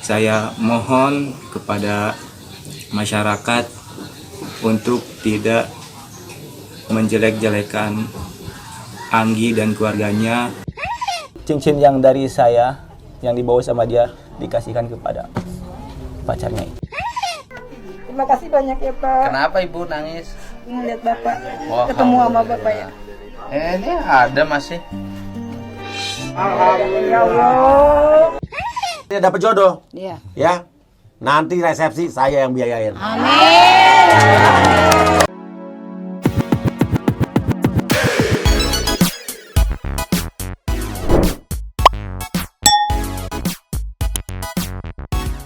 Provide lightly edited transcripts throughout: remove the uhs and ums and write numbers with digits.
Saya mohon kepada masyarakat untuk tidak menjelek-jelekan Anggi dan keluarganya. Cincin yang dari saya, yang dibawa sama dia, dikasihkan kepada pacarnya. Terima kasih banyak ya Pak. Kenapa Ibu nangis? Ngeliat Bapak, Oh, ketemu sama Bapak ya. Ini ada masih. Alhamdulillah ya Allah. Dia dapat jodoh. Iya. Ya. Nanti resepsi saya yang biayain.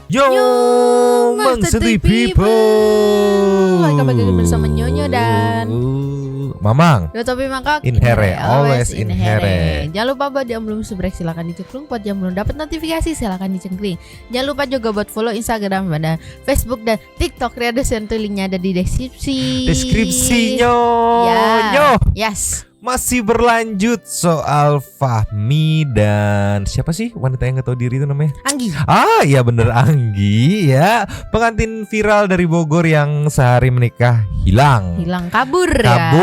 Yo, Mangstri People. Kembali bersama Nyonyo dan Mamang. Yotopi Mangkok In here, always in here. Jangan lupa buat yang belum subscribe silahkan dicengkring. Buat yang belum dapat notifikasi silahkan dicengkring. Jangan lupa juga buat follow Instagram dan Facebook dan TikTok Riado Sentuh, linknya ada di deskripsi. Deskripsinya. Ya. Yo. Yes. Masih berlanjut soal Fahmi dan siapa sih wanita yang gak tahu diri itu namanya? Anggi. Ah iya bener, Anggi ya. Pengantin viral dari Bogor yang sehari menikah hilang Kabur ya.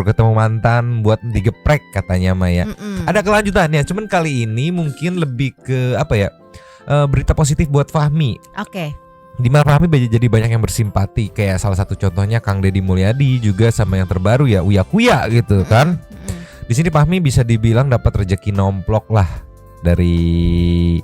Ketemu mantan buat digeprek katanya Maya. Ada kelanjutannya, cuman kali ini mungkin lebih ke apa ya, berita positif buat Fahmi. Oke. Di mana Fahmi jadi banyak yang bersimpati. Kayak salah satu contohnya Kang Deddy Mulyadi, juga sama yang terbaru ya Uya Kuya gitu kan. Di sini Fahmi bisa dibilang dapat rezeki nomplok lah dari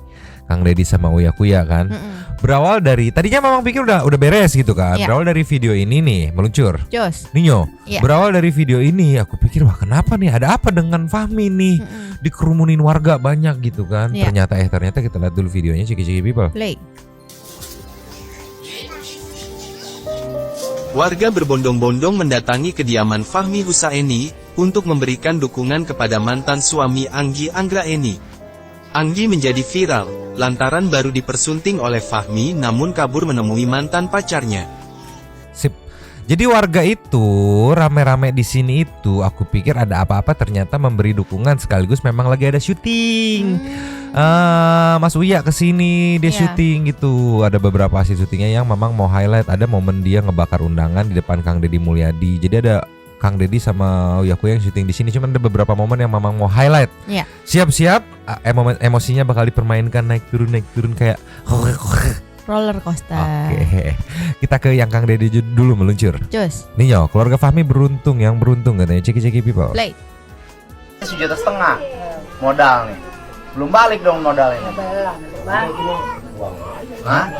Kang Deddy sama Uya Kuya kan. Berawal dari tadinya Mamang pikir udah beres gitu kan. Yeah. Berawal dari video ini nih meluncur. Jos. Ninyo, Yeah. berawal dari video ini aku pikir wah kenapa nih, ada apa dengan Fahmi nih, dikerumunin warga banyak gitu kan. Yeah. Ternyata kita lihat dulu videonya, ciki-ciki people. Play. Warga berbondong-bondong mendatangi kediaman Fahmi Husaini untuk memberikan dukungan kepada mantan suami Anggi Anggraeni. Anggi menjadi viral lantaran baru dipersunting oleh Fahmi namun kabur menemui mantan pacarnya. Sip. Jadi warga itu rame-rame di sini itu aku pikir ada apa-apa, ternyata memberi dukungan sekaligus memang lagi ada syuting. Mas Uya kesini dia syuting gitu. Ada beberapa hasil syutingnya yang memang mau highlight. Ada momen dia ngebakar undangan di depan Kang Deddy Mulyadi. Jadi ada Kang Deddy sama Uya Kuya yang syuting di sini. Cuman ada beberapa momen yang memang mau highlight. Iya. Siap-siap, emosinya bakal dipermainkan naik turun kayak Roller coaster. Oke. Kita ke yang Kang Deddy dulu meluncur. Jos. Ninyo, keluarga Fahmi beruntung katanya. Ceki-ceki people. Play. 1,5 juta modal nih. Belum balik dong modalnya. Hah?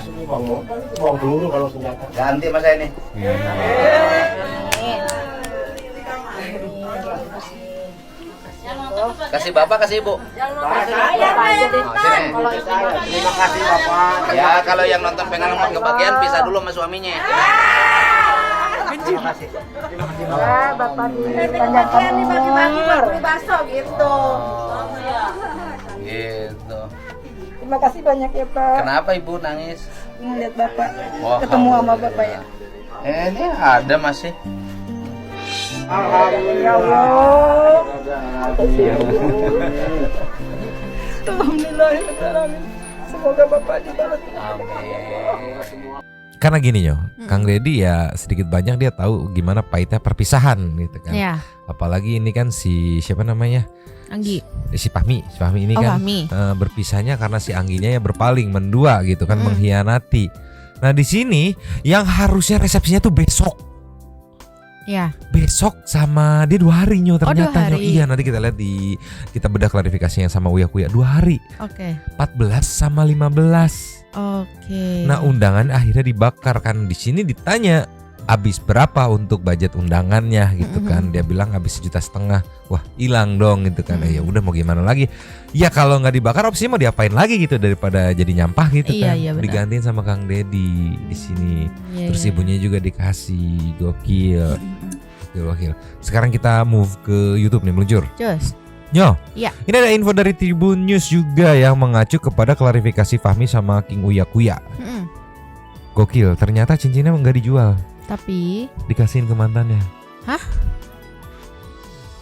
Uang dulu kalau senjata. Ganti mas ini. Kasih bapak, kasih ibu. Terima kasih Bapak. Ya kalau yang nonton pengen nomor kebagian pisah dulu sama suaminya. Terima kasih. Ya Bapak ditanyakan nomor. Baso gitu. Gitu. Terima kasih banyak ya Pak. Kenapa Ibu nangis? Ngeliat Bapak, Oh, ketemu sama Bapak ya. Ini ada masih. Alhamdulillah ya Allah. Alhamdulillah. Semoga Bapak dibalas. Amin. Karena gini Nyo, Kang Deddy ya sedikit banyak dia tahu gimana pahitnya perpisahan gitu kan. Iya. Apalagi ini kan si siapa namanya? Anggi. Si Fahmi ini kan Fahmi. berpisahnya karena si Angginya ya berpaling mendua gitu kan, mengkhianati. Nah di sini yang harusnya resepsinya tuh besok. Ya. Besok sama dia 2 hari Nyo ternyata. 2 hari. Nyo. Iya, nanti kita lihat kita bedah klarifikasinya sama Uya Kuya. 2 hari. Oke. 14 sama 15. Oke. Nah, undangan akhirnya dibakar kan. Di sini ditanya habis berapa untuk budget undangannya gitu kan. Dia bilang habis 1,5 juta. Wah, hilang dong gitu kan. Ya udah mau gimana lagi? Ya kalau nggak dibakar opsinya mau diapain lagi gitu daripada jadi nyampah gitu kan. Iya, benar. Digantiin sama Kang Deddy di sini. Iya, Terus iya. ibunya juga dikasih. Gokil. Gokil. Sekarang kita move ke YouTube nih, meluncur. Jos. Nyo, Iya. ini ada info dari Tribun News juga yang mengacu kepada klarifikasi Fahmi sama King Uya Kuya. Gokil, ternyata cincinnya nggak dijual, Tapi dikasihin ke mantannya. Hah?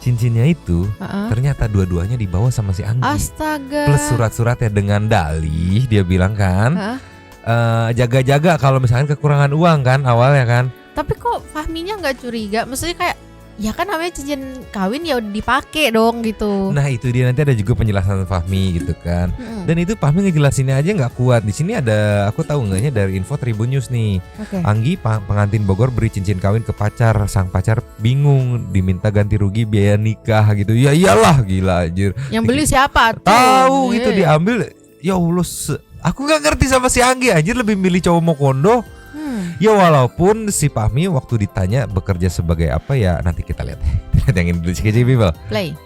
cincinnya itu ternyata dua-duanya dibawa sama si Anggi. Astaga. Plus surat-suratnya dengan dalih dia bilang kan, jaga-jaga kalau misalkan kekurangan uang kan awalnya kan. Tapi kok Fahminya nggak curiga? Maksudnya kayak ya kan namanya cincin kawin ya udah dipakai dong gitu. Nah itu dia, nanti ada juga penjelasan Fahmi gitu kan. Dan itu Fahmi ngejelasinnya aja nggak kuat. Di sini ada, aku tahu enggaknya dari info Tribun News nih. Anggi pengantin Bogor beri cincin kawin ke pacar. Sang pacar bingung, diminta ganti rugi biaya nikah gitu. Ya iyalah, gila anjir. Yang beli siapa tuh? Tahu itu diambil. Ya Allah, aku nggak ngerti sama si Anggi anjir, lebih milih cowok mau kondo. Ya walaupun si Fahmi waktu ditanya bekerja sebagai apa ya, nanti kita lihat. Yang ini dulu CKJ People. Play.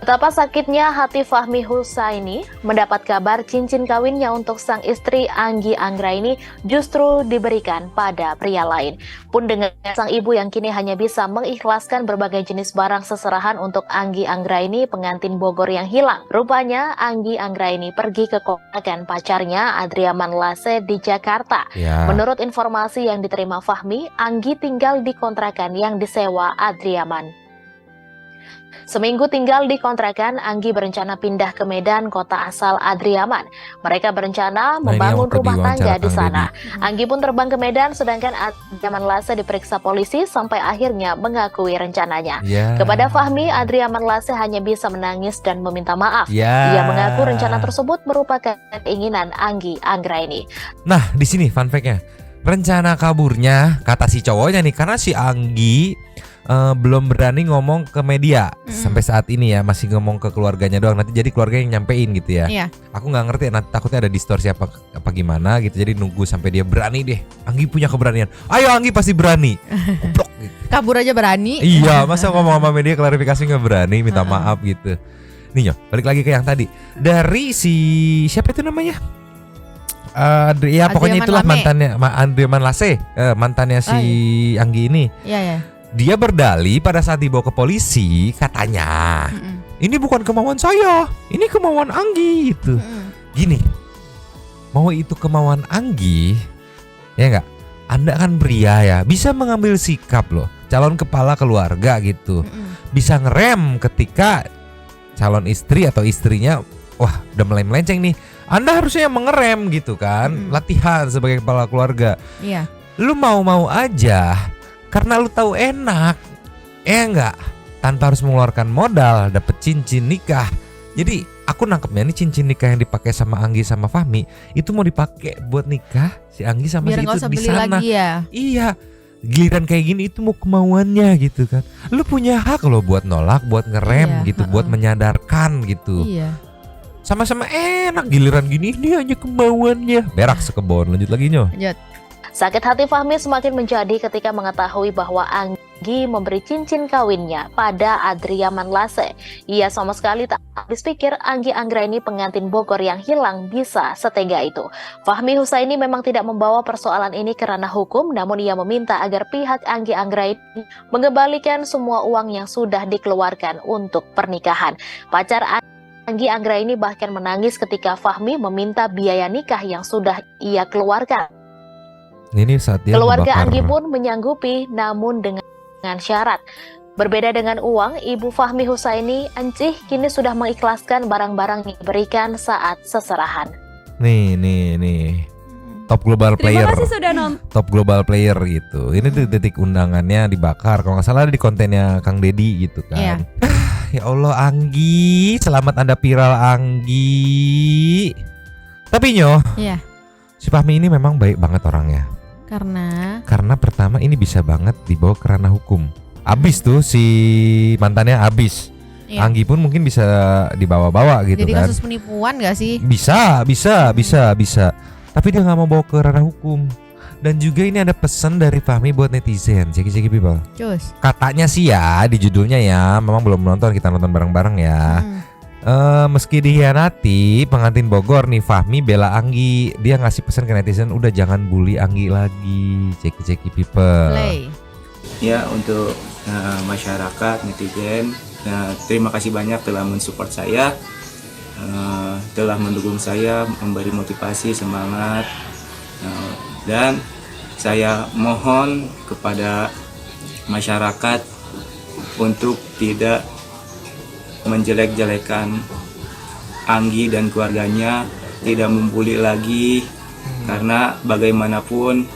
Betapa sakitnya hati Fahmi Husaini mendapat kabar cincin kawinnya untuk sang istri Anggi Anggraini justru diberikan pada pria lain. Pun dengan sang ibu yang kini hanya bisa mengikhlaskan berbagai jenis barang seserahan untuk Anggi Anggraini, pengantin Bogor yang hilang. Rupanya Anggi Anggraini pergi ke kontrakan pacarnya Adriaman Lase di Jakarta. Menurut informasi yang diterima Fahmi, Anggi tinggal di kontrakan yang disewa Adriaman. Seminggu tinggal di kontrakan, Anggi berencana pindah ke Medan, kota asal Adriaman. Mereka berencana membangun rumah tangga di sana. Anggi pun terbang ke Medan, sedangkan Adriaman Lase diperiksa polisi sampai akhirnya mengakui rencananya. Kepada Fahmi, Adriaman Lase hanya bisa menangis dan meminta maaf. Ia mengaku rencana tersebut merupakan keinginan Anggi Anggraini. Nah, di sini fun fact-nya. Rencana kaburnya kata si cowoknya nih, karena si Anggi belum berani ngomong ke media sampai saat ini ya, masih ngomong ke keluarganya doang. Nanti jadi keluarga yang nyampein gitu ya. Aku nggak ngerti, nanti takutnya ada distorsi apa gimana gitu. Jadi nunggu sampai dia berani deh. Anggi punya keberanian. Ayo Anggi pasti berani. Goblok gitu. Kabur aja berani. Iya, masa ngomong sama media klarifikasi nggak berani, minta maaf gitu. Nih Nyo, balik lagi ke yang tadi. Dari si siapa itu namanya? Ya pokoknya itulah mantannya Adriaman Lase, mantannya si Anggi ini. Iya. Dia berdalih pada saat dibawa ke polisi, katanya ini bukan kemauan saya, ini kemauan Anggi gitu. Gini, mau itu kemauan Anggi, ya enggak? Anda kan pria ya, bisa mengambil sikap loh, calon kepala keluarga gitu. Bisa ngerem ketika calon istri atau istrinya, wah udah mulai melenceng nih. Anda harusnya mengerem gitu kan, latihan sebagai kepala keluarga. Iya. Lu mau-mau aja karena lu tahu enak, enggak, tanpa harus mengeluarkan modal dapet cincin nikah. Jadi aku nangkepnya nih cincin nikah yang dipakai sama Anggi sama Fahmi itu mau dipakai buat nikah si Anggi sama biar si itu di beli sana. Lagi ya. Iya, giliran kayak gini itu mau kemauannya gitu kan. Lu punya hak loh buat nolak, buat ngerem gitu, buat menyadarkan gitu. Iya. Sama-sama enak, giliran gini ini hanya kemauannya. Berak sekebon. Lanjut lagi Nyo. Lanjut. Sakit hati Fahmi semakin menjadi ketika mengetahui bahwa Anggi memberi cincin kawinnya pada Adriaman Lase. Ia sama sekali tak habis pikir Anggi Anggraini pengantin Bogor yang hilang bisa setega itu. Fahmi Husaini memang tidak membawa persoalan ini ke ranah hukum, namun ia meminta agar pihak Anggi Anggraini mengembalikan semua uang yang sudah dikeluarkan untuk pernikahan. Pacar Anggi Anggraini bahkan menangis ketika Fahmi meminta biaya nikah yang sudah ia keluarkan. Ini saat dia keluarga Anggi pun menyanggupi, namun dengan syarat. Berbeda dengan uang, Ibu Fahmi Husaini, Encih kini sudah mengikhlaskan barang-barang yang diberikan saat seserahan. Nih. Top global player. Terima kasih sudah nonton. Top global player gitu. Ini detik undangannya dibakar. Kalau nggak salah ada di kontennya Kang Dedi gitu kan. Ya Allah Anggi, selamat Anda viral Anggi. Tapi Nyo, si Fahmi ini memang baik banget orangnya. Karena pertama ini bisa banget dibawa ke ranah hukum. Abis tuh si mantannya abis. Anggi pun mungkin bisa dibawa-bawa gitu. Jadi kan. Jadi kasus penipuan gak sih? Bisa. Tapi dia nggak mau bawa ke ranah hukum. Dan juga ini ada pesan dari Fahmi buat netizen. Ceki people. Cus. Katanya sih ya di judulnya ya, memang belum nonton, kita nonton bareng-bareng ya. Meski dihianati pengantin Bogor nih, Fahmi bela Anggi. Dia ngasih pesan ke netizen, udah jangan bully Anggi lagi. Ceki people. Play. Ya untuk masyarakat netizen, terima kasih banyak telah mensupport saya, telah mendukung saya, memberi motivasi, semangat, dan saya mohon kepada masyarakat untuk tidak menjelek-jelekan Anggi dan keluarganya, tidak membuli lagi, karena bagaimanapun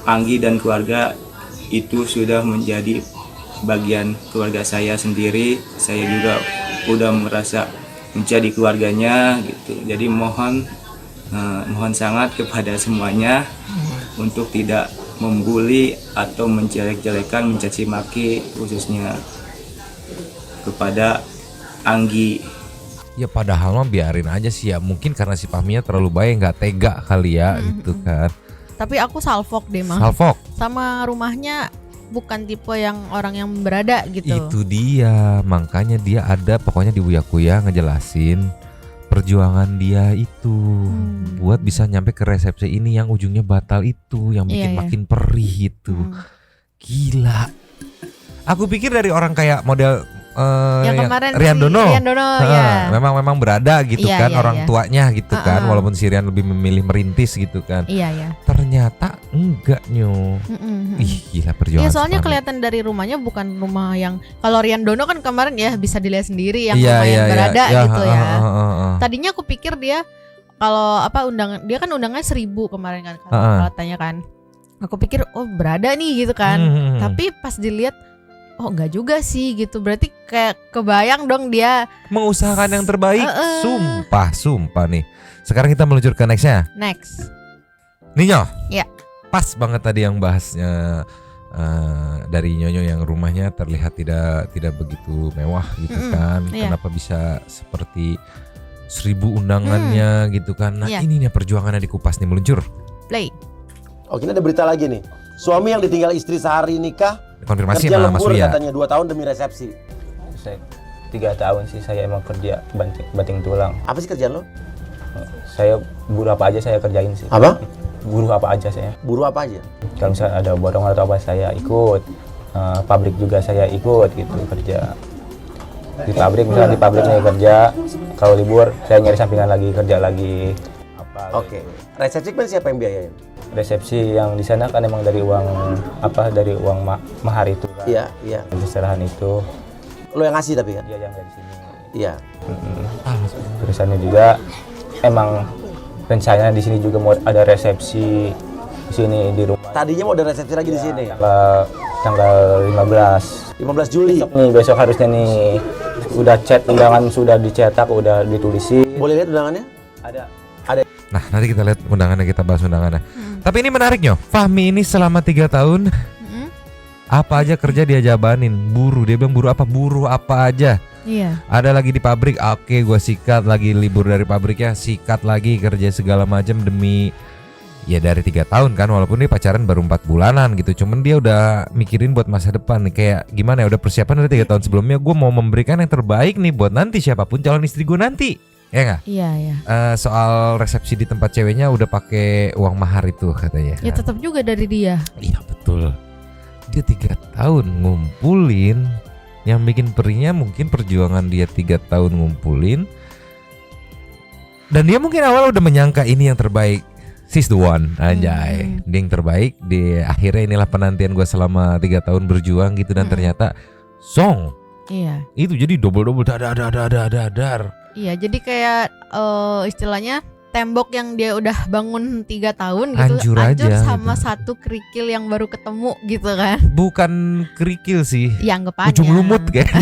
Anggi dan keluarga itu sudah menjadi bagian keluarga saya sendiri. Saya juga udah merasa menjadi keluarganya gitu. Jadi mohon sangat kepada semuanya untuk tidak membuli atau menjelek-jelekan, mencaci maki khususnya kepada Anggi. Ya padahal mah biarin aja sih ya. Mungkin karena si Fahminya terlalu baik, nggak tega kali ya gitu kan. Tapi aku salfok deh mah. Salfok. Sama rumahnya bukan tipe yang orang yang berada gitu. Itu dia, makanya dia ada pokoknya di Uya Kuya ngejelasin perjuangan dia itu buat bisa nyampe ke resepsi ini yang ujungnya batal itu, yang bikin makin perih itu. Gila. Aku pikir dari orang kayak model yang kemarin Rian Dono, ya. memang berada gitu Iya, kan, iya, orang iya. tuanya gitu kan, walaupun si Rian lebih memilih merintis gitu kan. Iya. Ternyata enggak nyo. Ih gila perjuangan. Iya, soalnya Fahmi. kelihatan dari rumahnya bukan rumah yang, kalau Rian Dono kan kemarin ya bisa dilihat sendiri yang Iya, rumah yang iya, berada iya. gitu ya. Tadinya Tadinya aku pikir dia kalau undangan dia kan undangannya 1.000 kemarin kan katanya kan. Aku pikir oh berada nih gitu kan. Tapi pas dilihat oh enggak juga sih gitu. Berarti kayak kebayang dong dia mengusahakan yang terbaik. Sumpah nih. Sekarang kita meluncur ke nextnya. next. Ninyo. Iya. Pas banget tadi yang bahasnya dari Nyonyo yang rumahnya terlihat tidak begitu mewah gitu kan. Iya. Kenapa bisa seperti 1.000 undangannya gitu kan. Nah Iya. ini nih perjuangannya di Kupas nih, meluncur. Play. Oke, ini ada berita lagi nih. Suami yang ditinggal istri sehari nikah Konfirmasi kerja sama Mas lembur Uya. katanya 2 tahun demi resepsi. Saya 3 tahun sih saya emang kerja banting tulang. Apa sih kerjaan lo? Saya buruh apa aja saya kerjain sih. Apa? Buruh apa aja saya. Buruh apa aja? Kalau misalnya ada borong atau apa saya ikut. Pabrik juga saya ikut gitu kerja. Di pabrik misalnya saya kerja. Kalau libur saya nyari sampingan lagi, kerja lagi. Oke. Resepsi kan siapa yang biayain? Resepsi yang di sana kan emang dari uang mahar itu kan. Iya, iya. Seserahan itu Lo yang ngasih tapi kan? dia yang dari sini. Iya. Terusannya juga emang rencananya di sini juga mau ada resepsi di sini di rumah. Tadinya mau ada resepsi lagi di sini. Tanggal 15. 15 Juli. Besok harusnya nih udah undangan sudah dicetak, udah ditulisin. Boleh lihat undangannya? Ada. Nah nanti kita lihat undangannya, kita bahas undangannya. Tapi ini menarik Nyo. Fahmi ini selama 3 tahun apa aja kerja dia jabanin. Buruh, dia bilang buruh apa aja. Iya. Ada lagi di pabrik, oke gue sikat. Lagi libur dari pabriknya, sikat lagi, kerja segala macam demi ya dari 3 tahun kan. Walaupun dia pacaran baru 4 bulanan gitu. Cuman dia udah mikirin buat masa depan nih. Kayak gimana ya, udah persiapan dari 3 tahun sebelumnya. Gue mau memberikan yang terbaik nih buat nanti siapapun calon istri gue nanti. Ya nggak? Iya. Soal resepsi di tempat ceweknya udah pakai uang mahar itu katanya. Ya tetap juga dari dia. Iya betul. Dia 3 tahun ngumpulin. Yang bikin perihnya mungkin perjuangan dia 3 tahun ngumpulin. Dan dia mungkin awal udah menyangka ini yang terbaik. She's the one, anjay. Dia yang terbaik. Di akhirnya inilah penantian gue selama 3 tahun berjuang gitu. Dan ternyata song. Iya. Itu jadi double dadar. Iya, jadi kayak istilahnya tembok yang dia udah bangun 3 tahun gitu Hancur aja, sama gitu. satu kerikil yang baru ketemu gitu kan. Bukan kerikil sih, Ya anggapannya. ujung lumut kayak.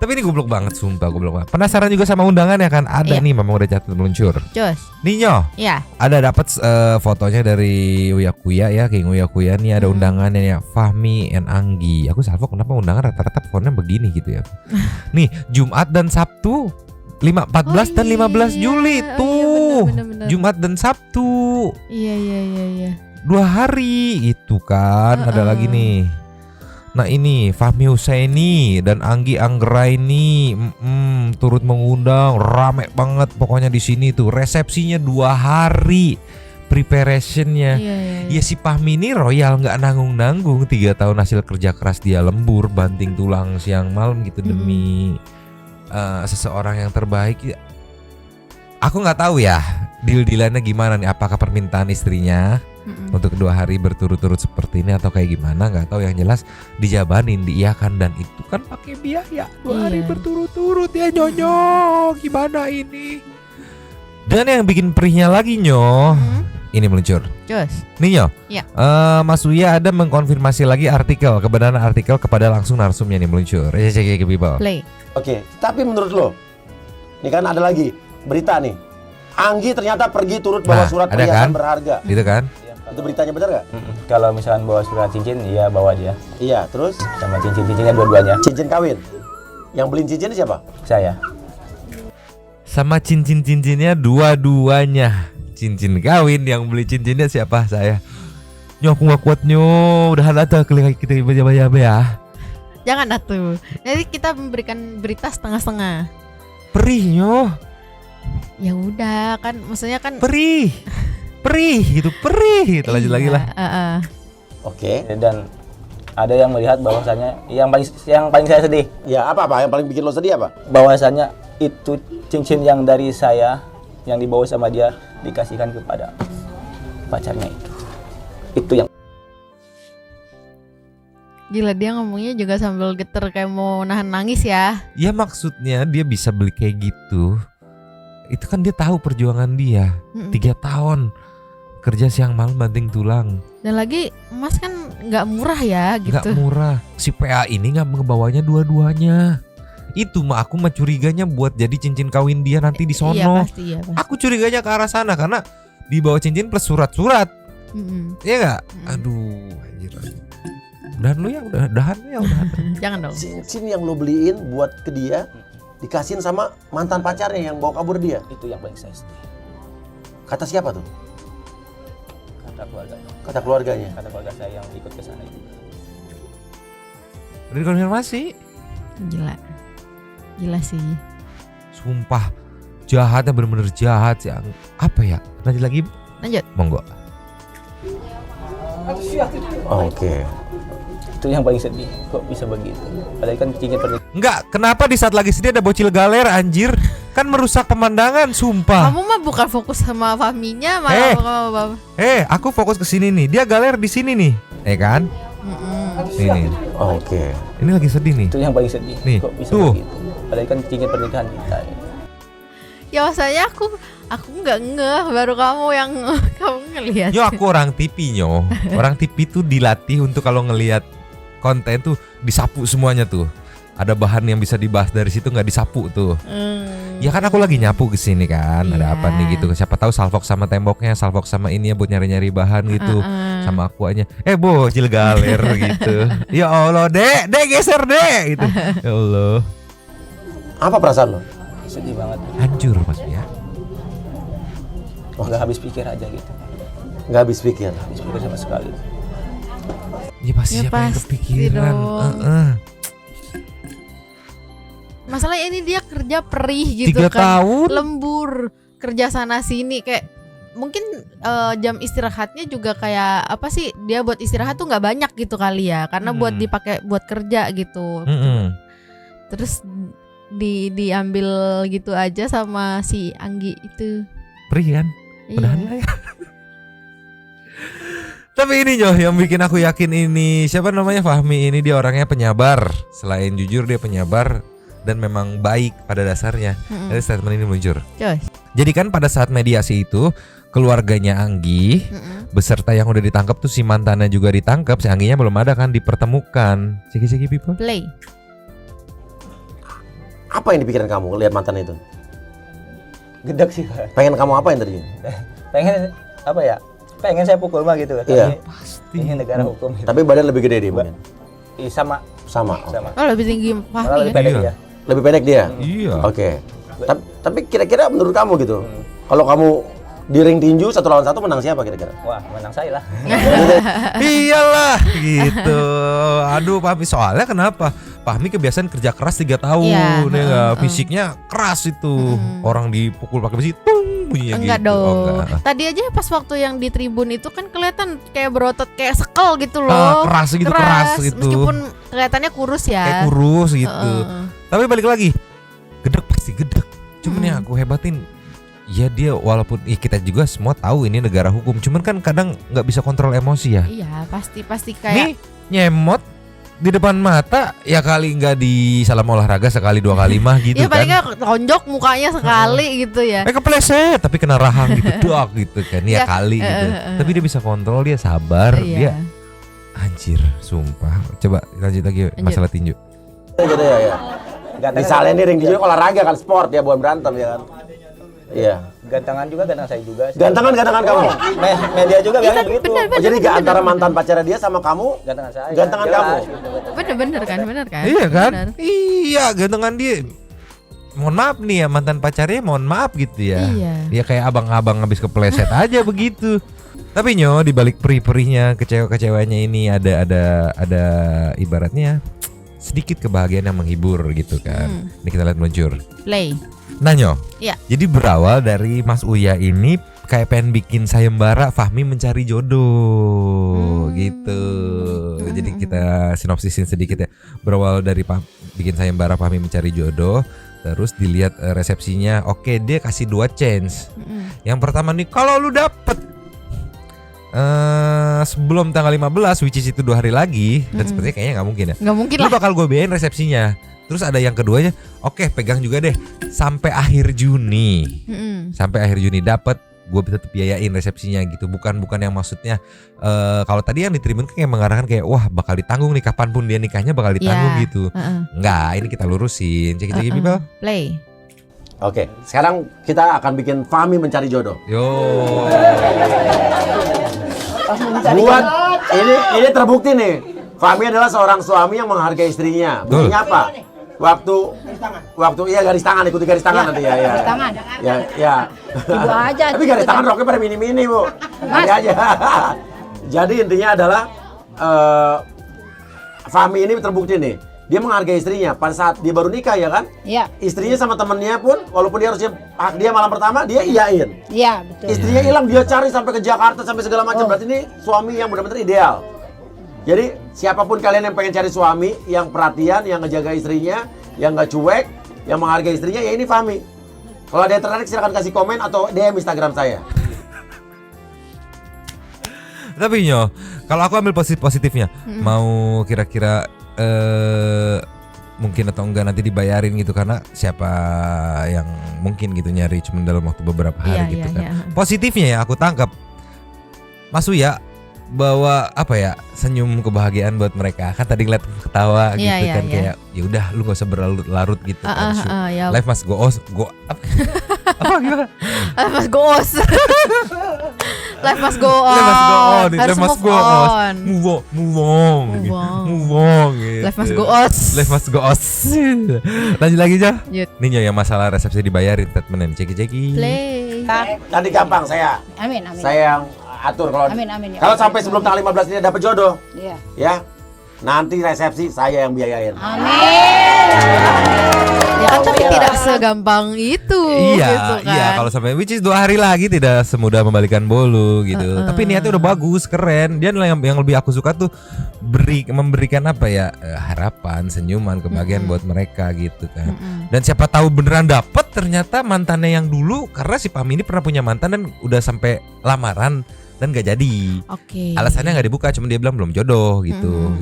Tapi ini goblok banget, sumpah goblok banget. Penasaran juga sama undangan ya kan? Ada Iya. nih, memang udah catat meluncur. Cus. Ninyo, Ya. ada dapat fotonya dari Uya Kuya ya, King Uya Kuya nih ada undangannya ya, Fahmi and Anggi. Aku salvo kenapa undangan rata-rata fontnya begini gitu ya. Nih, Jumat dan Sabtu 14 dan 15 Juli tuh. Bener. Jumat dan Sabtu. Iya. 2 hari itu kan. Ada lagi nih. Nah ini Fahmi Husaini dan Anggi Anggraini turut mengundang, rame banget pokoknya di sini tuh. Resepsinya 2 hari. Preparationnya. Ya si Fahmi ini royal, nggak nanggung-nanggung. 3 tahun hasil kerja keras dia lembur, banting tulang siang malam gitu demi seseorang yang terbaik. Aku nggak tahu ya deal-dealannya gimana nih. Apakah permintaan istrinya untuk 2 hari berturut-turut seperti ini atau kayak gimana nggak tahu, yang jelas dijabanin, diiyakan, dan itu kan pakai biaya 2 hari Iya. berturut-turut ya Nyonya, gimana ini? Dan yang bikin perihnya lagi Nyo, ini meluncur. Jos. Nih Nyo, Iya. Mas Uya ada mengkonfirmasi lagi kebenaran artikel kepada langsung narsumnya nih meluncur. Cek people. Play. Oke, tapi menurut lo, ini kan ada lagi berita nih. Anggi ternyata pergi turut bawa Nah, surat ada perhiasan kan? berharga. Gitu kan? Itu beritanya benar nggak? Kalau misalkan bawa surat cincin, iya bawa dia. Iya, terus Sama cincin-cincinnya dua-duanya. cincin kawin. Yang beliin cincin siapa? Saya. Sama cincin-cincinnya dua-duanya. Cincin kawin, yang beli cincinnya siapa? Saya. Nyo, aku gak kuat Nyo. Udah ada kali kita baca-baca ya. Jangan atuh. Jadi kita memberikan berita setengah-setengah. Perih Nyo. Ya udah kan, maksudnya kan. Perih gitu, perih gitu. Lanjut lagi lah. Oke. Dan ada yang melihat bahwasannya yang paling saya sedih, Ya apa yang paling bikin lo sedih apa? bahwasannya itu cincin yang dari saya yang dibawa sama dia dikasihkan kepada pacarnya itu. Itu yang Gila, dia ngomongnya juga sambil geter kayak mau nahan nangis ya. Ya maksudnya dia bisa beli kayak gitu. Itu kan dia tahu perjuangan dia. 3 tahun kerja siang malam banting tulang. Dan lagi emas kan nggak murah ya Gak gitu. murah. Si PA ini gak ngebawanya dua-duanya. Itu mah aku mah curiganya buat jadi cincin kawin dia nanti di sono. Iya pasti ya. Pasti. Aku curiganya ke arah sana karena dibawa cincin plus surat-surat. Iya gak? Aduh anjir. Udahan lu ya, udahan. Jangan dong. Cincin yang lo beliin buat ke dia dikasihin sama mantan pacarnya yang bawa kabur dia. itu yang paling saya sedih. Kata siapa tuh? Kata keluarganya. Kata keluarganya. Kata keluarga saya yang ikut ke sana itu. Udah dikonfirmasi. Gila sih. Sumpah jahatnya bener-bener jahat sih. Apa ya? Nanti lagi Lanjut. monggo. Oke. Itu yang paling sedih. Kok bisa begitu? Padahal kan cincin pernikahan. Enggak, kenapa di saat lagi sedih ada bocil galer anjir? Kan merusak pemandangan, sumpah. Kamu mah bukan fokus sama Fahminya, malah apa. Aku fokus ke sini nih. Dia galer di sini nih. Kan? Ini. Oke. Ini lagi sedih nih. Itu yang paling sedih. Nih, Kok bisa tuh. begitu? Padahal kan cincin pernikahan kita. Ya maksudnya aku nggak ngeh, baru kamu yang kamu ngelihat. Yo, aku orang TV Nyo. Orang TV tuh dilatih untuk kalau ngelihat konten tuh disapu semuanya tuh. Ada bahan yang bisa dibahas dari situ nggak disapu tuh. Ya kan aku lagi nyapu ke sini kan. Ada apa nih gitu. Siapa tahu salfok sama temboknya, salfok sama ini ya buat nyari-nyari bahan gitu. Sama akuanya. Bocil galer gitu. Ya Allah, Dek geser Dek gitu. Ya Allah. Apa perasaan lo? Sedih banget. Hancur Mas ya. Nggak habis pikir aja gitu. Nggak habis pikir. Habis pikir sama sekali. Ya pasti Ya siapa yang pasti kepikiran. dong. Masalahnya ini dia kerja perih gitu 3 kan. tahun. Lembur, kerja sana sini kayak mungkin jam istirahatnya juga kayak apa sih, dia buat istirahat tuh nggak banyak gitu kali ya, karena buat dipakai buat kerja gitu. Terus diambil gitu aja sama si Anggi itu. Perih kan? Mudahan Iya. lah ya. Tapi ini Nyoh yang bikin aku yakin ini siapa namanya Fahmi ini, dia orangnya penyabar. Selain jujur dia penyabar dan memang baik pada dasarnya. Dari statement ini meluncur. Coy. Jadi kan pada saat mediasi itu keluarganya Anggi beserta yang udah ditangkap tuh si mantannya juga ditangkap, si Angginya belum ada kan dipertemukan. Ceki people. Play. Apa yang dipikiran kamu lihat mantan itu? Gedek sih Pak. Pengen kamu apa yang terjadi? Pengen apa ya? Pengen saya pukul mah gitu. Iya. Pasti. Ini negara hukum. Gitu. Tapi badan lebih gede dia mungkin. Sama. Sama. Oh lebih tinggi Malah Fahmi lebih ya? pendek Iya. dia. Lebih pendek dia. Iya. Oke. Tapi kira-kira menurut kamu gitu, kalau kamu di ring tinju 1 lawan 1 menang siapa kira-kira? Wah, menang saya lah. Iyalah gitu. Aduh Fahmi, soalnya kenapa? Fahmi kebiasaan kerja keras 3 tahun Iya, ya nggak? Fisiknya keras itu. Orang dipukul pakai besi tung bunyinya Enggak gitu. dong. Oh, enggak. Tadi aja pas waktu yang di tribun itu kan kelihatan kayak berotot kayak sekel gitu loh. Keras gitu, keras gitu. Meskipun kelihatannya kurus ya. Kayak kurus gitu. Tapi balik lagi, gedek pasti gedek. Cuman yang aku hebatin ya dia walaupun kita juga semua tahu ini negara hukum, cuman kan kadang nggak bisa kontrol emosi ya. Iya, pasti kayak Nih nyemot di depan mata ya kali nggak di salam olahraga sekali 2 kali mah gitu ya kan. paling nggak tonjok mukanya sekali gitu ya. Kepleset tapi kena rahang gitu dok gitu kan ya Ya, kali gitu. Tapi dia bisa kontrol, dia sabar, dia Iya. anjir sumpah. Coba lanjut lagi masalah tinju. Gitu ya. Misalnya nih ring tinju olahraga kan, sport ya, bukan berantem ya kan. Iya. Gantangan juga, gantang saya juga sih. Gantangan kamu. Media juga bilang begitu. Oh, jadi gak antara mantan pacarnya dia sama kamu, Gantangan saya. gantangan Jelas, kamu. gitu. Bener kan? Iya kan? Bener. Iya, gantengan dia. Mohon maaf nih ya mantan pacarnya, mohon maaf gitu ya. Iya. Dia kayak abang-abang habis kepleset aja begitu. Tapi Nyo, di balik perih-perihnya, kecewa-kecewanya ini ada ibaratnya sedikit kebahagiaan yang menghibur gitu kan. Ini kita lihat meluncur. Play. Nah Nyo, Iya. jadi berawal dari Mas Uya ini kayak pengen bikin sayembara Fahmi mencari jodoh gitu. Jadi kita sinopsisin sedikit ya. Berawal dari bikin sayembara Fahmi mencari jodoh, terus dilihat resepsinya, oke dia kasih 2 chance. Yang pertama nih, kalau lu dapet sebelum tanggal 15, which is itu 2 hari lagi, dan sepertinya kayaknya nggak mungkin ya. Nggak mungkin Lu lah. bakal gue biayain resepsinya. Terus ada yang keduanya, oke pegang juga deh sampai akhir Juni. Sampai akhir Juni dapat, gue tetap biayain resepsinya gitu. Bukan yang maksudnya kalau tadi yang diterima kayak mengarahkan kayak wah bakal ditanggung nih kapanpun dia nikahnya bakal ditanggung Ya. gitu. Enggak, ini kita lurusin. Cek people. Play. Oke, sekarang kita akan bikin Fahmi mencari jodoh. Yo. Buat ini terbukti nih. Fahmi adalah seorang suami yang menghargai istrinya. Buktinya apa? Waktu iya garis tangan, ikuti garis tangan nanti ya. Garis tangan. Ya. Ibu aja. Tapi garis tangan roknya pada mini-mini, Bu. Nanti aja. Jadi intinya adalah Fahmi ini terbukti nih. Dia menghargai istrinya pada saat dia baru nikah ya kan? Iya. Istrinya sama temennya pun walaupun dia harusnya hak dia malam pertama dia iyain. Iya, betul. Istrinya hilang dia cari sampai ke Jakarta sampai segala macam. Berarti ini suami yang benar-benar ideal. Jadi siapapun kalian yang pengen cari suami yang perhatian, yang ngejaga istrinya, yang nggak cuek, yang menghargai istrinya, ya ini Fahmi. Kalau ada yang tertarik silahkan kasih komen atau DM Instagram saya. Tapi Nyo, kalau aku ambil positifnya, mau kira-kira mungkin atau enggak nanti dibayarin gitu karena siapa yang mungkin gitu nyari cuma dalam waktu beberapa hari gitu kan. Positifnya ya aku tangkap Mas Uya bawa apa ya, senyum kebahagiaan buat mereka. Kan tadi ngeliat ketawa gitu kan kayak ya udah lu gak usah berlarut-larut gitu kan. Life must go apa gimana? Life must go on. Life must go on. Life must go on. Move on gitu. Life must go on. Life must go on. Lanjut lagi aja. Lanjut. Nih Nyo, yang masalah resepsi dibayarin statementnya ceki-ceki. Play. Nanti gampang saya. Amin. Saya yang atur kalau Amin, ya. kalau sampai sebelum tanggal 15 ini dapat jodoh. Iya. Ya. Nanti resepsi saya yang biayain. Ya kan tapi tidak segampang itu gitu kan. Iya, kalau sampai which is 2 hari lagi tidak semudah membalikan bolu gitu. Tapi niatnya udah bagus, keren. Dia yang lebih aku suka tuh memberikan apa ya, harapan, senyuman, kebahagiaan buat mereka gitu kan. Dan siapa tahu beneran dapet ternyata mantannya yang dulu, karena si Fahmi ini pernah punya mantan dan udah sampai lamaran dan gak jadi. Oke. Alasannya nggak dibuka, cuma dia bilang belum jodoh gitu.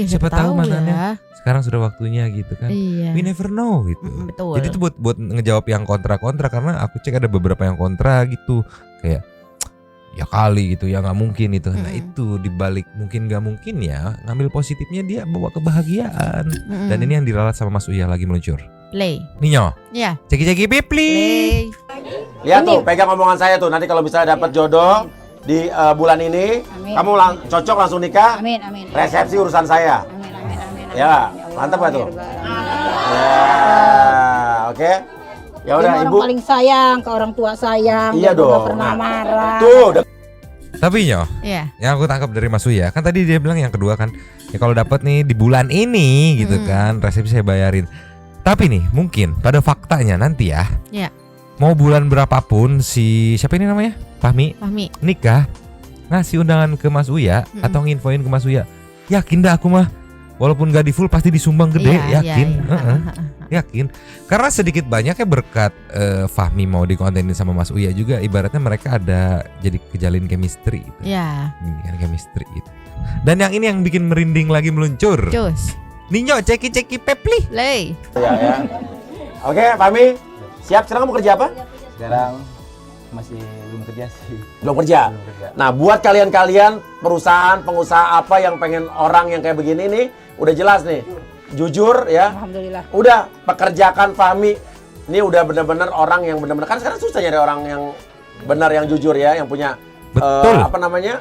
Siapa tahu mantannya sekarang sudah waktunya gitu kan. Iya. We never know gitu. Betul. Jadi itu buat ngejawab yang kontra-kontra, karena aku cek ada beberapa yang kontra gitu kayak ya kali gitu ya nggak mungkin itu. Nah itu dibalik mungkin nggak mungkin ya, ngambil positifnya dia bawa kebahagiaan. Dan ini yang diralat sama Mas Uya lagi meluncur. Play. Ninyo. Ya. Ceki-ceki pipli. Play. Lihat tuh, pegang omongan saya tuh. Nanti kalau misalnya dapat jodoh di bulan ini, kamu cocok langsung nikah. Amin. Resepsi urusan saya. Amin. Ya, mantap gak tuh? Ya, oke. Ya udah, orang Ibu. paling sayang ke orang tua sayang. Iya dia dong. Gak pernah marah. Tuh, Tapi Nyo, Iya. yang aku tangkap dari Mas Uya kan tadi dia bilang yang kedua kan, ya kalau dapat nih di bulan ini gitu kan, resepsi saya bayarin. Tapi nih mungkin pada faktanya nanti ya, mau bulan berapapun si siapa ini namanya Fahmi nikah, ngasih undangan ke Mas Uya atau nginfoin ke Mas Uya, yakin dah aku mah walaupun gak di full pasti disumbang gede, yakin. Yakin. Karena sedikit banyaknya berkat Fahmi mau dikontenin sama Mas Uya juga, ibaratnya mereka ada jadi kejalin chemistry gitu. Ya. Ini kan chemistry itu. Dan yang ini yang bikin merinding lagi meluncur. Cus. Ninyo ceki pepli. Lay. Ya. Oke, Fahmi. Siap, sekarang kamu kerja apa? Sekarang masih belum kerja sih. Belum kerja. Nah, buat kalian-kalian perusahaan, pengusaha apa yang pengen orang yang kayak begini nih, udah jelas nih. Jujur ya. Alhamdulillah. Udah pekerjakan Fahmi. Ini udah bener-bener orang yang bener-bener, kan sekarang susah nyari orang yang benar, yang jujur ya, yang punya Betul. apa namanya?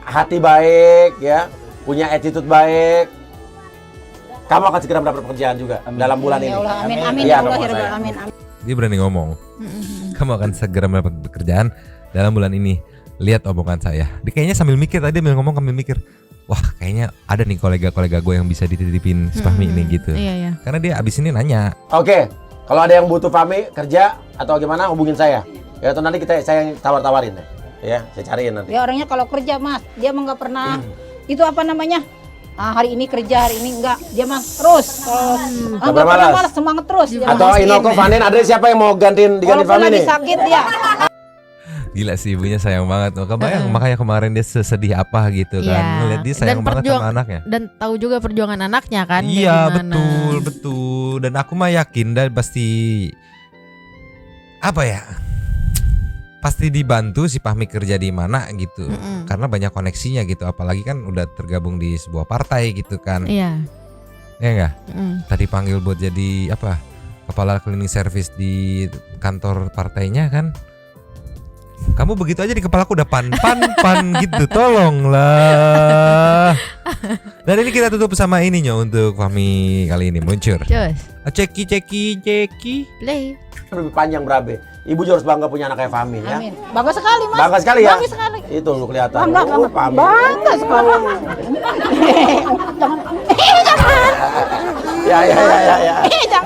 Hati baik ya, punya attitude baik. Kamu akan segera mendapat pekerjaan juga dalam bulan ini. Ya Allah, amin, amin, Iya, ya Allah, teman ya Rabbal saya. alamin, amin. Dia berani ngomong. Kamu akan segera mendapat pekerjaan dalam bulan ini. Lihat omongan saya. Dia kayaknya sambil mikir, tadi dia ngomong sambil mikir. Wah, kayaknya ada nih kolega-kolega gue yang bisa dititipin si Fahmi ini gitu. Iya. Karena dia abis ini nanya. Oke, kalau ada yang butuh Fahmi kerja atau gimana, hubungin saya. Ya, atau nanti saya tawar-tawarin deh. Ya, saya cariin nanti. Dia orangnya kalau kerja Mas, dia mah nggak pernah itu apa namanya? Hari ini kerja, hari ini enggak. Dia mah terus. Nggak pernah malas. malas, semangat terus. Dia Atau mah. Inoko Vanen, ada siapa yang mau diganti Walaupun Fahmi lagi nih? sakit dia. Gila sih, ibunya sayang banget. Makanya kemarin dia sesedih apa gitu kan. Iya. Ngeliat dia sayang Dan banget sama anaknya. Dan tahu juga perjuangan anaknya kan. kayak Iya, gimana. betul. Dan aku mah yakin dan pasti apa ya? Pasti dibantu si Fahmi kerja di mana gitu. Karena banyak koneksinya gitu, apalagi kan udah tergabung di sebuah partai gitu kan. Iya. Ya enggak? Tadi panggil buat jadi apa? Kepala cleaning service di kantor partainya kan. Kamu begitu aja di kepalaku udah pan gitu, tolonglah. Dan ini kita tutup sama ininya untuk Fahmi kali ini meluncur. Cus. Ceki. Play. Lebih panjang berabe. Ibu juga harus bangga punya anak kayak Fahmi ya. Amin. Bangga sekali Mas. Bangga sekali ya. Bangga sekali. Itu lu kelihatan. Bangga, bangga. Fahmi. Bangga sekali. Jangan.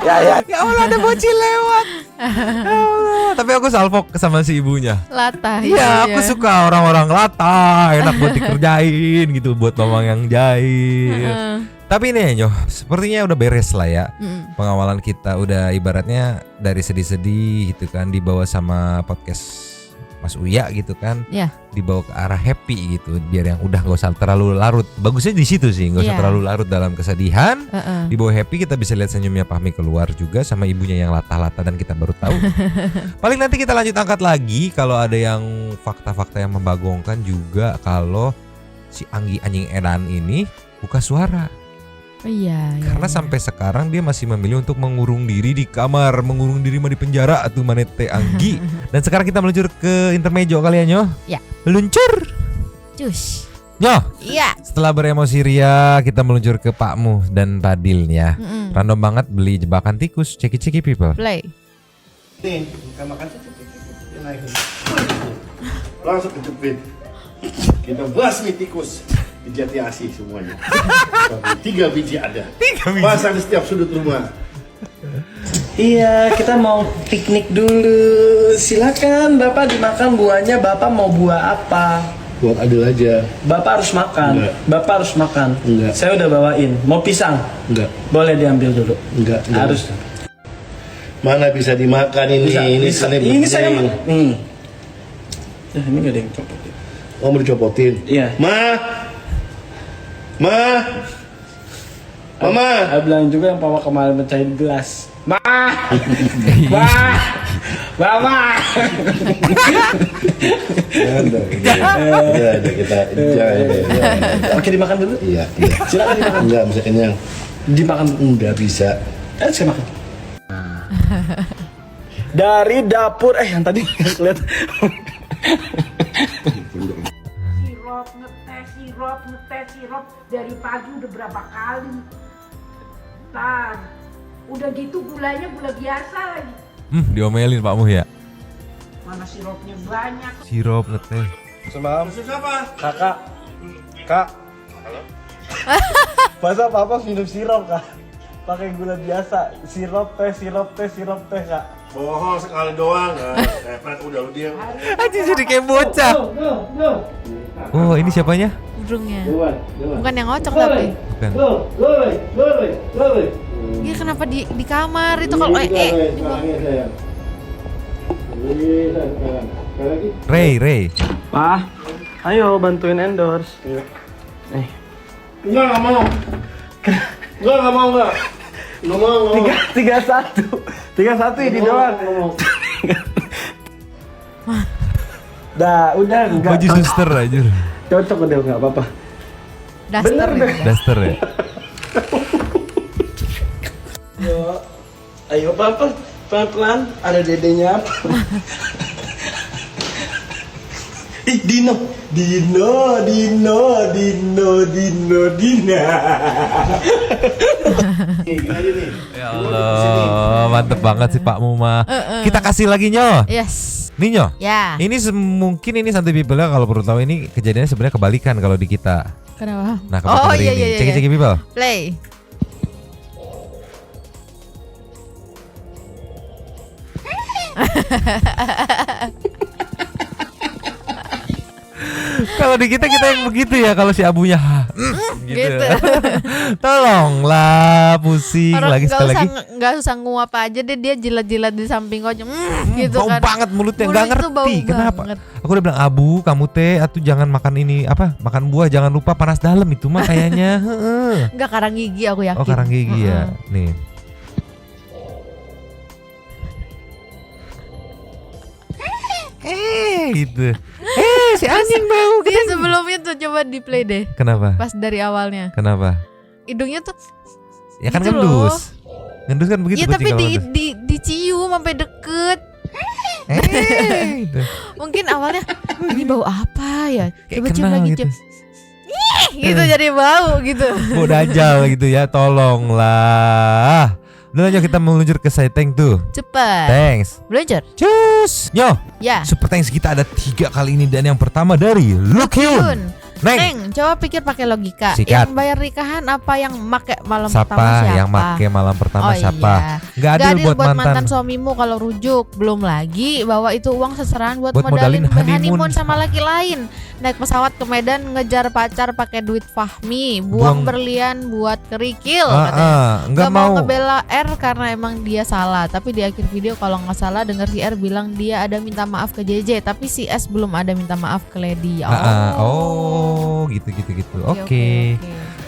Ya. Ya Allah, ada bocil lewat. Ya Allah. Tapi aku salpok sama si ibunya. Latah. Iya, aku suka orang-orang latah, enak buat dikerjain gitu, buat mamang yang jahit. Tapi ini Nyoh, sepertinya udah beres lah ya. Pengawalan kita udah ibaratnya dari sedih-sedih gitu kan, dibawa sama podcast Mas Uya gitu kan. Iya. Dibawa ke arah happy gitu, biar yang udah gak usah terlalu larut. Bagusnya di situ sih, gak usah Iya. terlalu larut dalam kesedihan. Dibawa happy, kita bisa lihat senyumnya Fahmi keluar juga sama ibunya yang latah-latah dan kita baru tahu. Paling nanti kita lanjut angkat lagi kalau ada yang fakta-fakta yang membagongkan juga kalau si Anggi anjing edan ini buka suara. Iya. Karena sampai sekarang dia masih memilih untuk mengurung diri di kamar, mengurung diri mah di penjara atau manete Anggi. Dan sekarang kita meluncur ke intermezzo kali ya Nyoh. Ya. Meluncur. Cus. Nyoh. Iya. Setelah beremosi ria, kita meluncur ke Pakmu dan Padil ya. Random banget beli jebakan tikus. Ceki people. Play. Nih, bukan makan cek. Langsung kejepit. Kita basmi tikus di Jati Asih semuanya. 3 biji ada. 3 biji. Pasang di setiap sudut rumah. Iya, kita mau piknik dulu. Silakan, Bapak dimakan buahnya. Bapak mau buah apa? Buat Adil aja. Bapak harus makan. Enggak. Bapak harus makan. Enggak. Saya udah bawain. Mau pisang? Enggak. Boleh diambil dulu. Enggak. Harus. Mana bisa dimakan ini? Bisa. Ini Bisa. aneh Ini saya begini. nih. Ini gak ada yang copot. Oh, mau dicopotin? Iya. Mama. Saya bilang juga yang Papa kemarin mencahin gelas. Mama. Ada kita. Oke, dimakan dulu. Iya. Silakan dimakan. Enggak bisa kenyang. Dimakan. Enggak bisa. Saya makan. Dari dapur yang tadi lihat. Sirop dari pagi udah berapa kali. Udah gitu gulanya gula biasa lagi. Diomelin Pakmu ya. Mana sirupnya banyak. Sirup ngeteh. Kakak. Kak. Halo. Masa Papa minum sirup, Kak? Pakai gula biasa. Sirup teh, Kak. Bohong sekali doang. Udah lu diam. Aja jadi kayak bocah. Oh, ini siapanya? Burungnya. Bukan yang ngocok tapi. Bukan. Dia kenapa di kamar itu kalau Ray. Pak, ayo bantuin endorse. Enggak mau. Enggak mau. Nggak mau. 31 ini doang. Dah, udah enggak. Baju suster aja. Cocok udah enggak apa-apa. Daster ya. Ayo pelan-pelan, ada dedenya apa? Ih, Dina. Ya Allah, mantep banget sih Pak Muma. Kita kasih lagi Nyo. Yes. Nih Nyo. Ya. Ini mungkin ini Santai People kalau perlu tahu ini kejadiannya sebenarnya kebalikan kalau di kita. Kenapa? Nah, kebalikan dari ini. Cek People. Play. Kalau di kita yang begitu ya, kalau si abunya gitu. Tolonglah, pusing Orang lagi sekali lagi. Nggak usah nguap aja deh, dia jilat-jilat di samping kocok. Gitu bau kan. banget mulutnya, Mulut nggak itu bau ngerti kenapa. banget. Aku udah bilang abu, kamu teh atau jangan makan ini makan buah, jangan lupa panas dalam itu mah kayaknya. Enggak, karang gigi aku yakin. Oh, karang gigi ya. Nih. Gitu. Si anjing bau. Dia sebelumnya tuh coba di play deh. Kenapa? Pas dari awalnya. Kenapa? Hidungnya tuh Ya kan gitu ngendus. Ngendus kan begitu. Iya, tapi dicium sampai deket. Gitu. Mungkin awalnya ini bau apa ya? Coba cium kenal lagi gitu. cium. Gitu jadi bau gitu. Bau dajal gitu ya, tolonglah. Udah lanjut, kita meluncur ke Saiteng tuh. Cepet. Thanks. Meluncur. Cus. Nyo. Ya. Super thanks kita ada 3 kali ini, dan yang pertama dari Lukyun. Neng, coba pikir pakai logika. Sikat. Yang bayar nikahan apa yang make malam Siapa pertama siapa? yang make malam pertama siapa? Iya. Nggak adil buat mantan suamimu kalau rujuk. Belum lagi bahwa itu uang seserahan buat modalin honeymoon sama laki lain. Naik pesawat ke Medan ngejar pacar pakai duit Fahmi, buang berlian buat kerikil katanya. Nggak mau ngebela R karena emang dia salah. Tapi di akhir video kalau nggak salah dengar si R bilang dia ada minta maaf ke JJ, tapi si S belum ada minta maaf ke Lady. Gitu. Oke.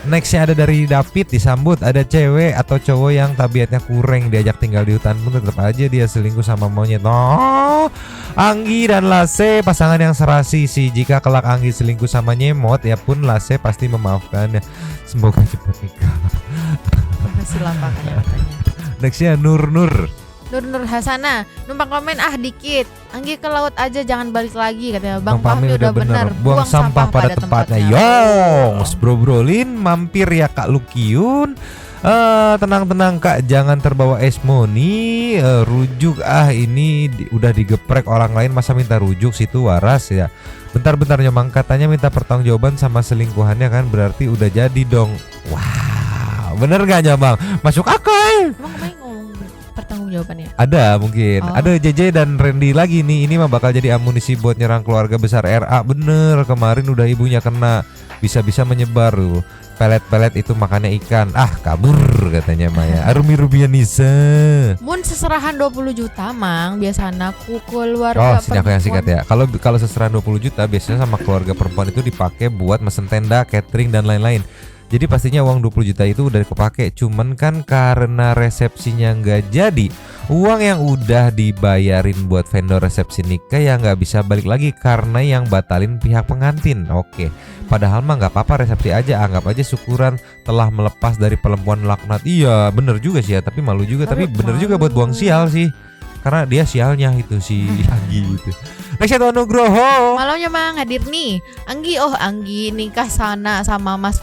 Nextnya ada dari David, disambut ada cewek atau cowok yang tabiatnya kurang, diajak tinggal di hutan pun tetap aja dia selingkuh sama monyet. Anggi dan Lase pasangan yang serasi sih. Jika kelak Anggi selingkuh sama nyemot, ya pun Lase pasti memaafkannya. Semoga cepat nikah. Nextnya Nur Hasana numpang komen dikit. Anggi ke laut aja, jangan balik lagi katanya. Bang Fahmi udah bener. Buang sampah pada tempatnya. Yongs Brolin mampir ya Kak Lukyun. Tenang Kak, jangan terbawa esmoni. Rujuk ini udah digeprek orang lain, masa minta rujuk, situ waras ya. Bentar Nyomang, katanya minta pertanggungjawaban sama selingkuhannya kan, berarti udah jadi dong. Wow, bener gak Nyomang? Masuk akal. Pertanggungjawabannya ada mungkin. Ada JJ dan Randy lagi nih. Ini mah bakal jadi amunisi buat nyerang keluarga besar RA. Bener, kemarin udah ibunya kena, bisa-bisa menyebar tuh. Pelet-pelet itu makannya ikan. Kabur katanya Maya. Arumi Rubianisa. Mun seserahan 20 juta Mang, biasanya aku keluarga sini aku yang sikat ya. Kalau seserahan 20 juta biasanya sama keluarga perempuan itu dipakai buat mesen tenda, catering dan lain-lain. Jadi pastinya uang 20 juta itu udah kepake. Cuman kan karena resepsinya nggak jadi, uang yang udah dibayarin buat vendor resepsi nikah ya nggak bisa balik lagi karena yang batalin pihak pengantin. Oke. Padahal mah nggak apa-apa, resepsi aja, anggap aja syukuran telah melepas dari perempuan laknat. Iya bener juga sih ya, tapi malu juga. Tapi bener juga buat buang sial sih, karena dia sialnya itu si Anggi itu. Next itu Nugroho. Malamnya Mang hadir nih. Anggi nikah sama Mas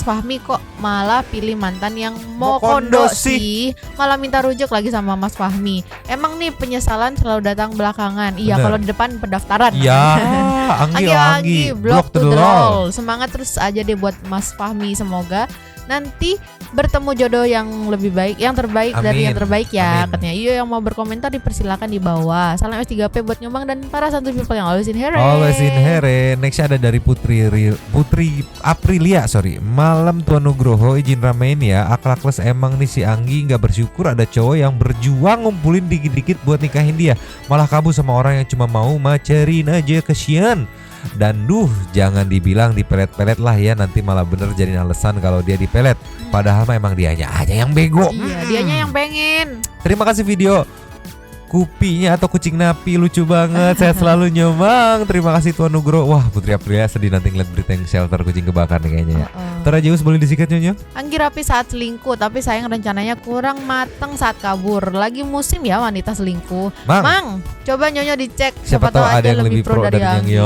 Fahmi kok malah pilih mantan yang mau kondo sih. Malah minta rujuk lagi sama Mas Fahmi. Emang nih penyesalan selalu datang belakangan. Iya, kalau di depan pendaftaran. Iya. Anggi Block to the roll. Semangat terus aja deh buat Mas Fahmi, semoga nanti bertemu jodoh yang lebih baik, yang terbaik dari yang Amin. terbaik ya. Amin. Katanya iyo yang mau berkomentar dipersilakan di bawah. Salam S3P buat Nyumbang dan para santuy people yang always in here. Always in here. Next ada dari Putri Aprilia, Malam Tuan Nugroho, izin ramein ya. Akhlakles emang nih si Anggi, nggak bersyukur ada cowok yang berjuang ngumpulin dikit-dikit buat nikahin dia, malah kabur sama orang yang cuma mau macerin aja, kesian. Dan jangan dibilang dipelet-pelet lah ya, nanti malah bener jadiin alasan kalau dia dipelet. Padahal mah emang dianya aja yang bego. Iya, dianya yang pengen. Terima kasih video kupinya atau kucing napi, lucu banget. Saya selalu Nyumbang. Terima kasih Tuan Nugroho. Wah, Putri Aprilia sedih nanti ngeliat berita yang shelter kucing kebakar nih kayaknya ya. Terajeus boleh disikat Nyonya? Anggi rapi saat selingkuh, tapi sayang rencananya kurang matang saat kabur. Lagi musim ya wanita selingkuh. Mang, coba Nyonya dicek. siapa tahu ada yang lebih pro dari yang Anggi.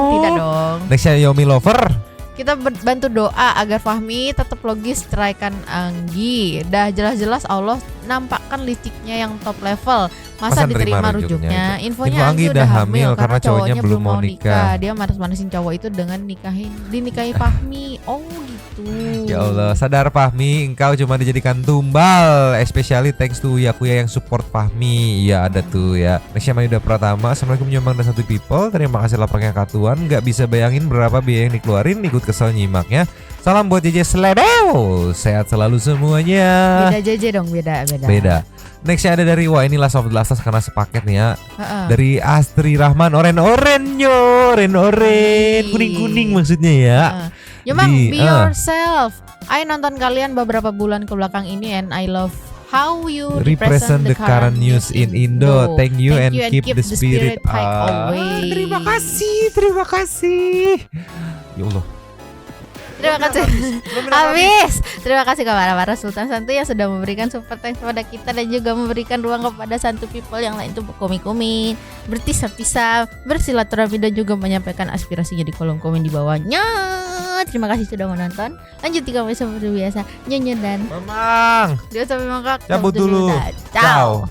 Tidak dong. Next Yomi Lover. Kita bantu doa agar Fahmi tetap logis ceraikan Anggi. Dah jelas-jelas Allah nampakkan liciknya yang top level. Masa diterima rujuknya? Infonya Anggi udah hamil karena cowoknya belum mau nikah. Dia manas-manasin cowok itu dengan dinikahi Fahmi. Oh gitu. Ya Allah, sadar Fahmi, engkau cuma dijadikan tumbal. Especially thanks to Uya-Kuya yang support Fahmi. Ya ada tuh ya. Next Yuda Pratama. Assalamualaikum Nyumbang dan Santuy People. Terima kasih lapangnya katuan. Gak bisa bayangin berapa biaya yang dikeluarin. Ikut kesel nyimaknya. Salam buat JJ Sledeo. Sehat selalu semuanya. Beda JJ dong, beda. Nextnya ada dari ini Last of the Last Us karena sepaket nih ya. Dari Astri Rahman, oren kuning maksudnya ya. Nyumbang be yourself. I nonton kalian beberapa bulan ke belakang ini and I love how you represent the current news in Indo. Thank you and keep the spirit high always. Terima kasih. Ya Allah. Terima kasih. Habis. Terima kasih kepada para Sultan Santuy yang sudah memberikan support thanks kepada kita dan juga memberikan ruang kepada Santuy People yang lain untuk berkomik-komik, bertisap-tisap, bersilaturahmi dan juga menyampaikan aspirasinya di kolom komen di bawahnya. Terima kasih sudah menonton. Lanjut kami seperti biasa. Nyonya dan Mamang. Dia sampai mangkak. Cabut dulu. Ciao.